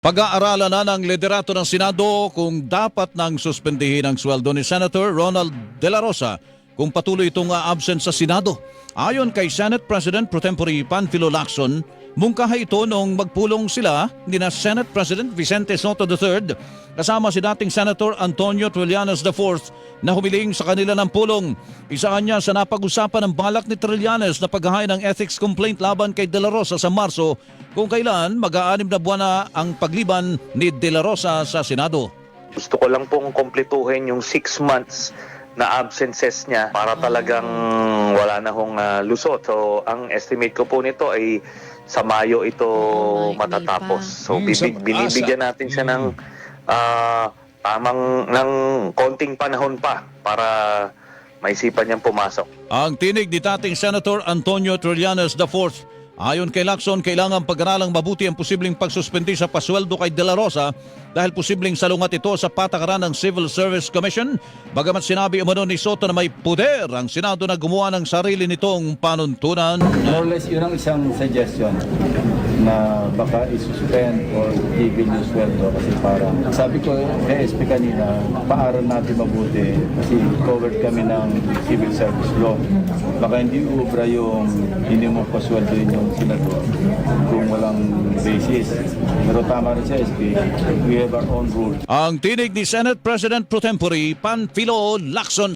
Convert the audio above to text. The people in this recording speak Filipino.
Pag-aaralan na ng liderato ng Senado kung dapat nang suspendihin ang sweldo ni Senator Ronald De La Rosa kung patuloy itong absent sa Senado. Ayon kay Senate President Pro Tempore Panfilo Lacson, mungkaha ito noong magpulong sila ni na Senate President Vicente Sotto III kasama si dating Senator Antonio Trillanes IV na humiling sa kanila ng pulong. Isa niya sa napag-usapan ng balak ni Trillanes na paghahain ng ethics complaint laban kay De La Rosa sa Marso kung kailan mag-aanim na buwan na ang pagliban ni De La Rosa sa Senado. Gusto ko lang pong kumpletuhin yung 6 months na absences niya para talagang wala na hong lusot. So ang estimate ko po nito ay sa Mayo ito matatapos. So binibigyan natin siya ng ng konting panahon pa para maisipan niyang pumasok. Ang tinig ni dating Senator Antonio Trillanes IV. Ayon kay Lacson, kailangan pag-aralang mabuti ang posibleng pagsuspendi sa pasweldo kay De La Rosa dahil posibleng salungat ito sa patakaran ng Civil Service Commission. Bagamat sinabi umano ni Soto na may puder ang Senado na gumawa ng sarili nitong panuntunan. More or less, yun ang isang suggestion na baka isuspend or tigil yung sweldo kasi parang sabi ko kay SP kanina, paaral natin mabuti kasi covered kami ng civil service law. Baka hindi ubra yung hindi mo pasweldo yung senador kung walang basis. Pero tama rin sa SP, we have our own rules. Ang tinig ni Senate President Pro Tempore Panfilo Lacson.